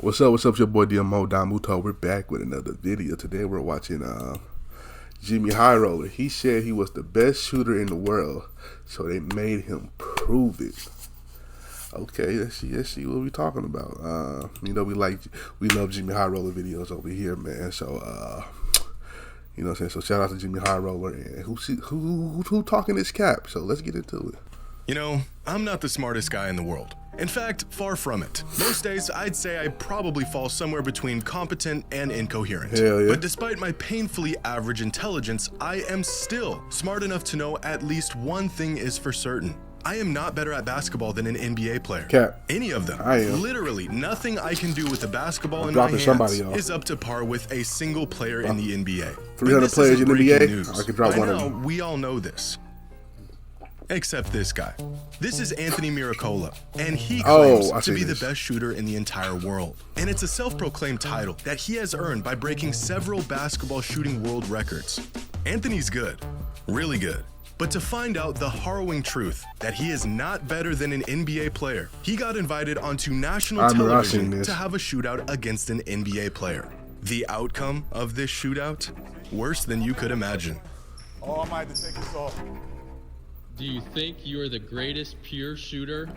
What's up? What's up? It's your boy Domuto. We're back with another video. Today we're watching JxmyHighroller. He said he was the best shooter in the world, so they made him prove it. Okay, let's see what we're talking about. You know, we love JxmyHighroller videos over here, man. So you know what I'm saying? So shout out to JxmyHighroller, and who talking this cap? So let's get into it. You know, I'm not the smartest guy in the world. In fact, far from it. Most days, I'd say I probably fall somewhere between competent and incoherent. Hell yeah. But despite my painfully average intelligence, I am still smart enough to know at least one thing is for certain. I am not better at basketball than an NBA player. Cap. Any of them. I am. Literally, nothing I can do with the basketball in my hands is up to par with a single player in the NBA. 300 players in the NBA? I could drop one of them. We all know this. Except this guy. This is Anthony Miracola, and he claims to be the best shooter in the entire world. And it's a self-proclaimed title that he has earned by breaking several basketball shooting world records. Anthony's good, really good. But to find out the harrowing truth that he is not better than an NBA player, he got invited onto national television to have a shootout against an NBA player. The outcome of this shootout? Worse than you could imagine. Oh, I might have to take this off. Do you think you are the greatest pure shooter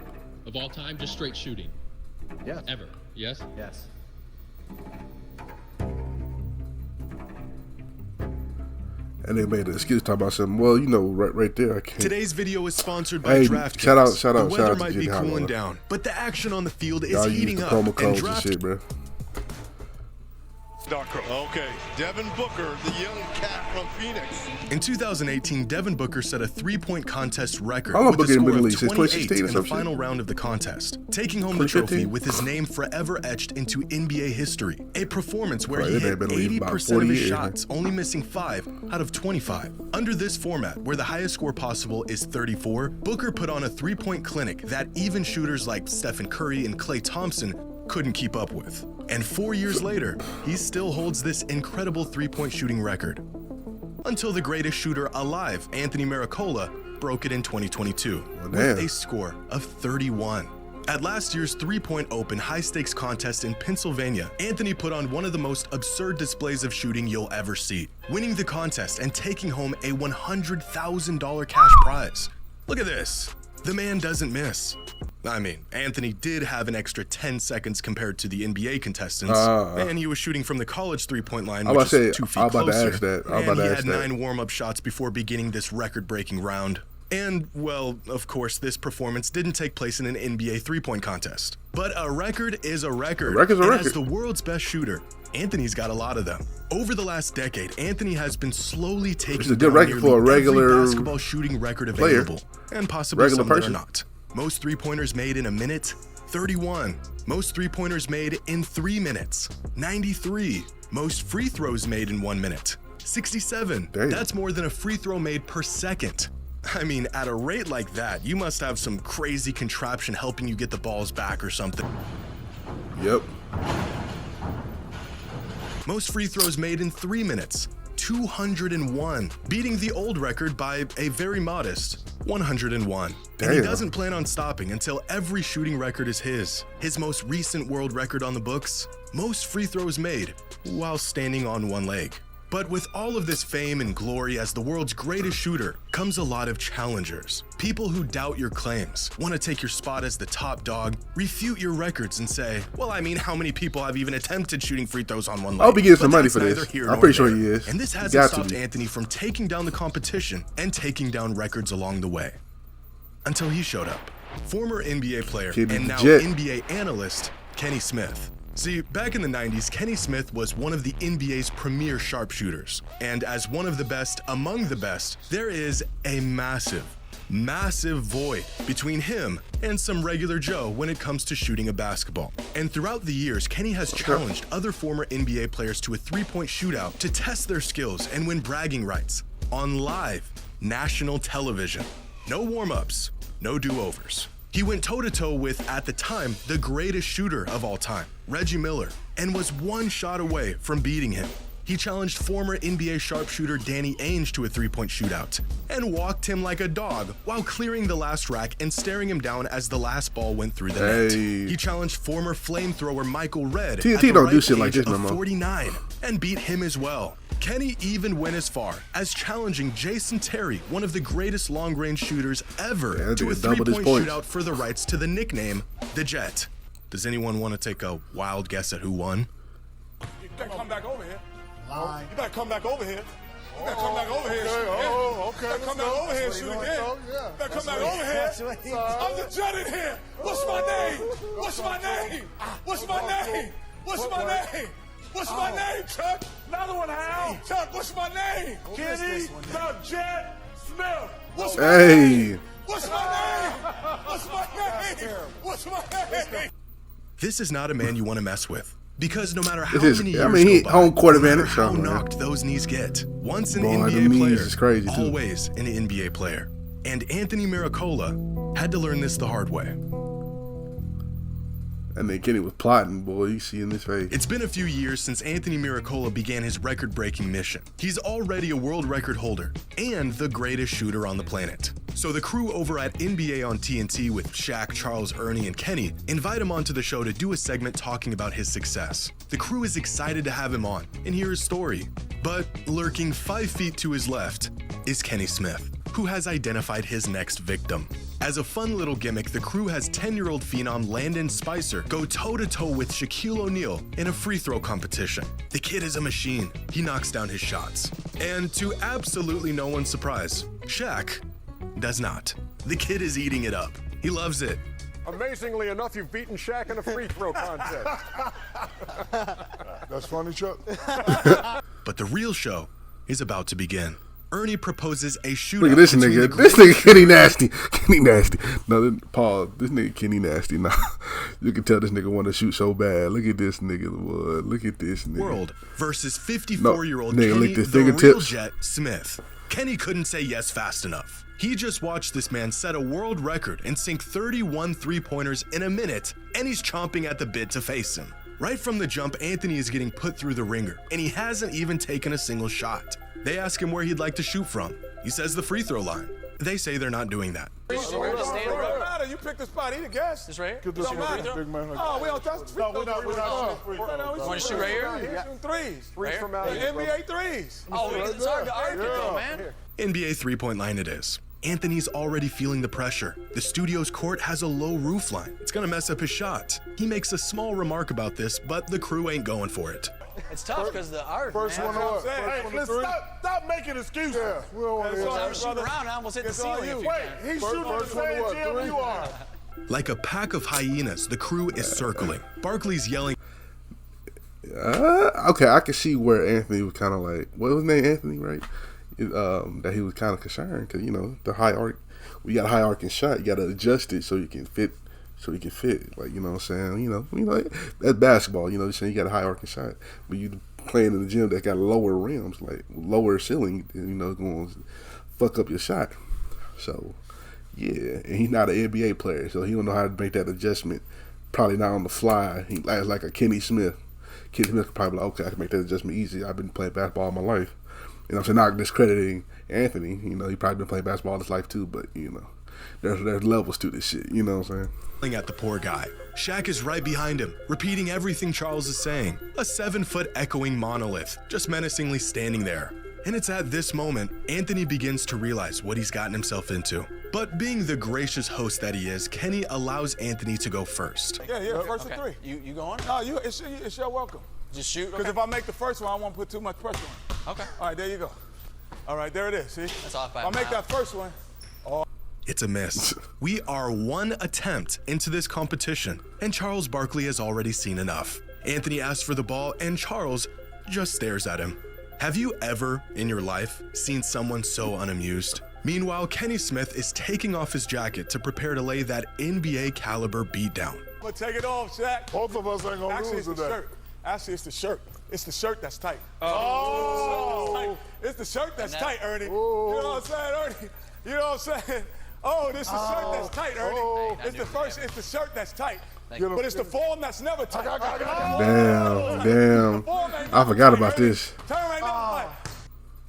of all time? Just straight shooting? Yes. Ever? Yes? Yes. And they made an excuse to talk about something. Well, you know, right there, I can't. Today's video is sponsored by DraftKings. Shout out. The weather might be cooling down, but the action on the field is heating up. Promo codes and shit, bro. Okay, Devin Booker, the young cat from Phoenix. In 2018, Devin Booker set a three-point contest record with a score of 28 in the final round of the contest, taking home the trophy with his name forever etched into NBA history. A performance where he hit 80% of his shots, only missing 5 out of 25. Under this format, where the highest score possible is 34, Booker put on a three-point clinic that even shooters like Stephen Curry and Klay Thompson couldn't keep up with. And 4 years later, he still holds this incredible three-point shooting record. Until the greatest shooter alive, Anthony Miracola, broke it in 2022 with a score of 31. At last year's three-point open high-stakes contest in Pennsylvania, Anthony put on one of the most absurd displays of shooting you'll ever see, winning the contest and taking home a $100,000 cash prize. Look at this. The man doesn't miss. I mean, Anthony did have an extra 10 seconds compared to the NBA contestants, and he was shooting from the college three-point line, which is 2 feet closer, and he had 9 warm-up shots before beginning this record-breaking round. And, well, of course, this performance didn't take place in an NBA three-point contest. But a record is a record. A record's a record. And as the world's best shooter, Anthony's got a lot of them. Over the last decade, Anthony has been slowly taking down nearly every basketball shooting record available, and possibly some that are not. Most three-pointers made in a minute, 31. Most three-pointers made in 3 minutes, 93. Most free throws made in 1 minute, 67. Dang. That's more than a free throw made per second. I mean, at a rate like that, you must have some crazy contraption helping you get the balls back or something. Yep. Most free throws made in 3 minutes, 201, beating the old record by a very modest 101. And he doesn't plan on stopping until every shooting record is his. His most recent world record on the books, most free throws made while standing on one leg. But with all of this fame and glory as the world's greatest shooter comes a lot of challengers. People who doubt your claims, want to take your spot as the top dog, refute your records and say, well, I mean, how many people have even attempted shooting free throws on one leg? I'll be getting some money for this. I'm pretty sure he is. And this hasn't stopped Anthony from taking down the competition and taking down records along the way. Until he showed up. Former NBA player and now NBA analyst, Kenny Smith. See, back in the 90s, Kenny Smith was one of the NBA's premier sharpshooters. And as one of the best among the best, there is a massive void between him and some regular Joe when it comes to shooting a basketball. And throughout the years, Kenny has challenged other former NBA players to a three-point shootout to test their skills and win bragging rights on live national television. No warm-ups, no do-overs. He went toe-to-toe with, at the time, the greatest shooter of all time, Reggie Miller, and was one shot away from beating him. He challenged former NBA sharpshooter Danny Ainge to a three-point shootout and walked him like a dog while clearing the last rack and staring him down as the last ball went through the net. He challenged former flamethrower Michael Redd at the don't do ripe shit like age this no of more. 49 and beat him as well. Kenny even went as far as challenging Jason Terry, one of the greatest long-range shooters ever, to a three-point shootout for the rights to the nickname, the Jet. Does anyone want to take a wild guess at who won? You better come back over here. You better come back over here. You better come back over here. Oh, okay. You better come back over here and shoot again. You better come back over here. I'm the Jet in here. What's my name? What's my name? What's my name? What's my name? What's my name, Chuck? Another one, Hal. Chuck, what's my name? Kenny the Jet Smith. What's my name? What's my name? What's my name? What's my name? This is not a man you want to mess with. Because no matter how This many is, years I mean, he go by, home court no matter advantage. how So, man. knocked those knees get, once an Boy, the NBA knees player, is crazy, too. always an NBA player. And Anthony Miracola had to learn this the hard way. And then Kenny was plotting, boy. You see in his face. It's been a few years since Anthony Miracola began his record-breaking mission. He's already a world record holder and the greatest shooter on the planet. So the crew over at NBA on TNT with Shaq, Charles, Ernie, and Kenny invite him onto the show to do a segment talking about his success. The crew is excited to have him on and hear his story. But lurking 5 feet to his left is Kenny Smith, who has identified his next victim. As a fun little gimmick, the crew has 10-year-old phenom Landon Spicer go toe-to-toe with Shaquille O'Neal in a free throw competition. The kid is a machine. He knocks down his shots. And to absolutely no one's surprise, Shaq does not. The kid is eating it up. He loves it. Amazingly enough, you've beaten Shaq in a free throw contest. That's funny, Chuck. But the real show is about to begin. Ernie proposes a shootout. Look at this between nigga. This nigga Kenny nasty. Kenny nasty. No, Paul. This nigga Kenny nasty. Nah, you can tell this nigga want to shoot so bad. Look at this nigga. Boy. Look at this nigga. World versus 54-year-old nigga, Kenny lick his the real fingertips. Jet Smith. Kenny couldn't say yes fast enough. He just watched this man set a world record and sink 31 three-pointers in a minute, and he's chomping at the bit to face him. Right from the jump, Anthony is getting put through the ringer, and he hasn't even taken a single shot. They ask him where he'd like to shoot from. He says the free throw line. They say they're not doing that. It don't matter. You pick the spot. Eat a guess. This right here? It don't matter. Oh, we don't touch the We're not Want to shoot right here? shooting threes. Free from The out. NBA threes. Oh, it's hard to argue though, man. NBA three-point line it is. Anthony's already feeling the pressure. The studio's court has a low roof line. It's gonna mess up his shot. He makes a small remark about this, but the crew ain't going for it. It's tough because the art, First man. one to what? Hey, listen, stop making excuses. Yeah, we don't want to hear I that. was shooting around, I almost hit the It's all ceiling. you. a few Wait, times. He's shooting the First one to same what? jam Three? you are. Like a pack of hyenas, the crew is circling. Barkley's yelling Okay, I can see where Anthony was kind of like, what was his name, Anthony, right? That he was kind of concerned because, you know, the high arc, we got a high arcing shot, you got to adjust it so you can fit, like, you know what I'm saying, you know, that's basketball, you know, saying you got a high arcing shot, but you playing in the gym that got lower rims, like lower ceiling, you know, going to fuck up your shot. So yeah, and he's not an NBA player, so he don't know how to make that adjustment. Probably not on the fly. He acts like a Kenny Smith. Kenny Smith probably like, okay, I can make that adjustment easy. I've been playing basketball all my life. You know, I'm saying, not discrediting Anthony. You know, he probably been playing basketball all his life too. But you know, there's levels to this shit. You know what I'm saying? at the poor guy. Shaq is right behind him, repeating everything Charles is saying. A 7-foot echoing monolith, just menacingly standing there. And it's at this moment, Anthony begins to realize what he's gotten himself into. But being the gracious host that he is, Kenny allows Anthony to go first. Yeah, first Okay. of three. You going? No, it's your welcome. Just shoot. Because Okay. if I make the first one, I won't put too much pressure on. Okay. All right, there you go. All right, there it is. See? That's off by If I a make mile. that first one. It's a miss. We are one attempt into this competition, and Charles Barkley has already seen enough. Anthony asks for the ball, and Charles just stares at him. Have you ever, in your life, seen someone so unamused? Meanwhile, Kenny Smith is taking off his jacket to prepare to lay that NBA caliber beatdown. I'm going to take it off, Shaq. Both of us ain't gonna Actually, lose it's the today. shirt. Actually, it's the shirt. It's the shirt that's tight. Oh! It's the shirt that's And that- tight, Ernie. You know what I'm saying, Ernie? You know what I'm saying? Oh, this is the shirt that's tight, Ernie. Oh. It's the first. It's the shirt that's tight. you. But it's the form that's never tight. Damn. I forgot about this. Turn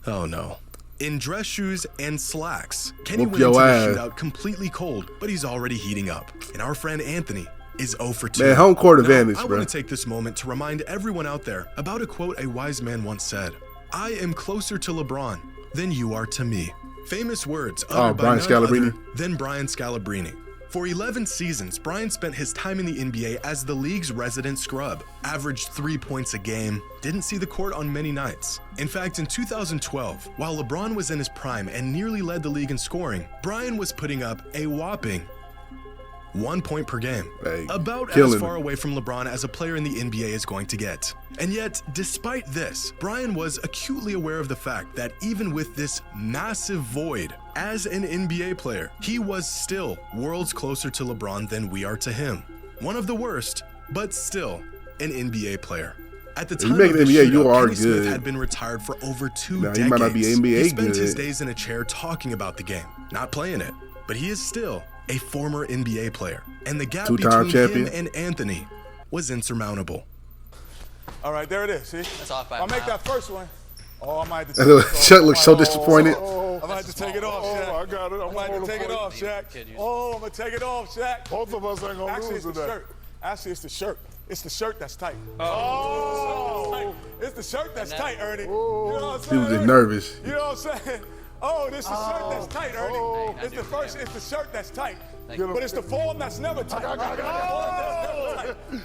Oh no. In dress shoes and slacks, Kenny Whoop went into your the ass. shootout completely cold, but he's already heating up. And our friend Anthony is 0 for 2. Man, home court Now, advantage, I bro. want to take this moment to remind everyone out there about a quote a wise man once said. I am closer to LeBron than you are to me. Famous words uttered by Brian none Scalabrine. other than Brian Scalabrine. For 11 seasons, Brian spent his time in the NBA as the league's resident scrub, averaged 3 points a game, didn't see the court on many nights. In fact, in 2012, while LeBron was in his prime and nearly led the league in scoring, Brian was putting up a whopping 1 point per game. Hey, About as killing far it. away from LeBron as a player in the NBA is going to get. And yet, despite this, Brian was acutely aware of the fact that even with this massive void, as an NBA player, he was still worlds closer to LeBron than we are to him. One of the worst, but still an NBA player. At the you time make of the the NBA, you shootout, are Kenny Smith good. had been retired for over 2 Now, decades. he might not be NBA He spent his good. days in a chair talking about the game, not playing it. But he is still a former NBA player, and the gap Two-time between champion. him and Anthony was insurmountable. All right, there it is. See? That's off by I'll a make mile. that first one. Oh, I might have to take it off. Chuck looks so disappointed. I might have to take it off, Shaq. I got it. I might have to take it off, Shaq. Oh, I'm gonna take it off, Shaq. Both of us ain't gonna Actually, lose it's the today. shirt. Actually, it's the shirt. It's the shirt that's tight. Oh. It's the shirt that's tight, Ernie. You know what I'm He saying? was just Ernie? nervous. You know what I'm saying? Oh, this is the shirt that's tight, Ernie. Oh. It's the first. It's the shirt that's tight. Thank you. But it's the form that's never tight.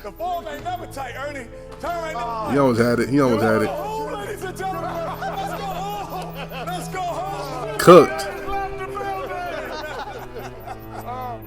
The form ain't never tight, Ernie. Turn right now. He almost had it. He almost had it. Oh, ladies and gentlemen, let's go home. Let's go home. Cooked.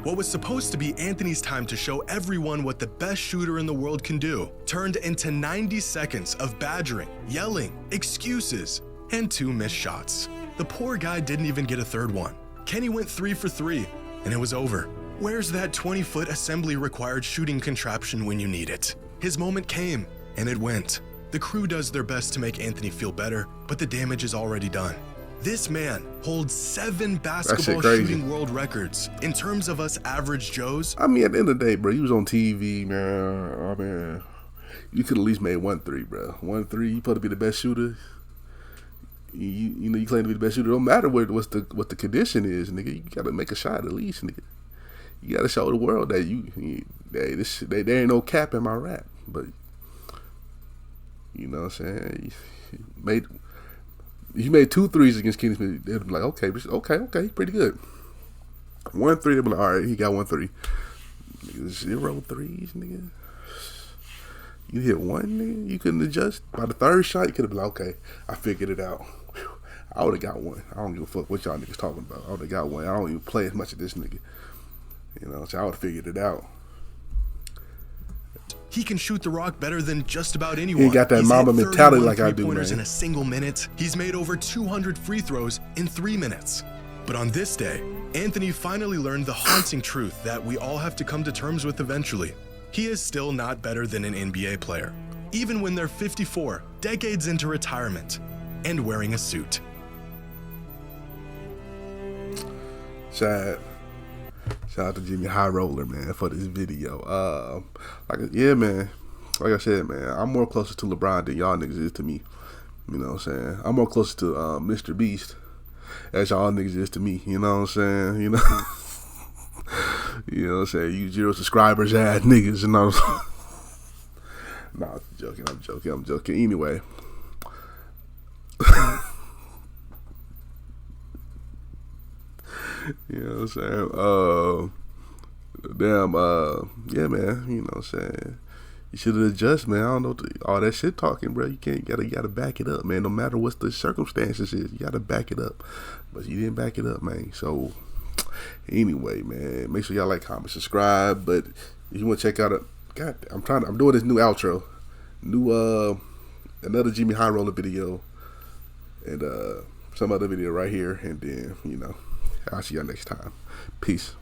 What was supposed to be Anthony's time to show everyone what the best shooter in the world can do turned into 90 seconds of badgering, yelling, excuses, and 2 missed shots. The poor guy didn't even get a third one. Kenny went 3 for 3, and it was over. Where's that 20-foot assembly required shooting contraption when you need it? His moment came, and it went. The crew does their best to make Anthony feel better, but the damage is already done. This man holds 7 basketball crazy. shooting world records. In terms of us average Joes, I mean, at the end of the day, bro, you was on TV, man. I mean, you could at least made 1 3, bro. 1 3, you supposed to be the best shooter. You know, you claim to be the best shooter. Don't matter what the condition is, nigga. You gotta make a shot at least, nigga. You gotta show the world that there ain't no cap in my rap. But you know what I'm saying? You made 2 threes against Kenny Smith. They'd be like, okay, pretty good. 1 3, they'd be like, all right, he got 1 3. Nigga, 0 threes, nigga. You hit 1, nigga. You couldn't adjust. By the 3rd shot, you could have been like, okay, I figured it out. Whew. I would have got 1. I don't give a fuck what y'all niggas talking about. I would have got 1. I don't even play as much of this nigga. You know, so I would have figured it out. he can shoot the rock better than just about anyone. He ain't got that He's Mamba hit mentality 31 like I do, three-pointers man. in a single minute. He's made over 200 free throws in 3 minutes. But on this day, Anthony finally learned the haunting truth that we all have to come to terms with eventually. He is still not better than an NBA player, even when they're 54, decades into retirement, and wearing a suit. Shout out to JxmyHighroller, man, for this video. Yeah, man. Like I said, man, I'm more closer to LeBron than y'all niggas is to me. You know what I'm saying? I'm more closer to Mr. Beast as y'all niggas is to me. You know what I'm saying? You know, you know what I'm saying? You 0 subscribers ass niggas. You know. Nah, I'm joking. Anyway. You know what I'm saying? Yeah, man. You know what I'm saying? You should have adjusted, man. I don't know all that shit talking, bro. You gotta back it up, man. No matter what the circumstances is, you gotta back it up. But you didn't back it up, man. So anyway, man, make sure y'all like, comment, subscribe. But if you want to check out I'm doing this new outro, another JxmyHighroller video, and some other video right here, and then I'll see y'all next time. Peace.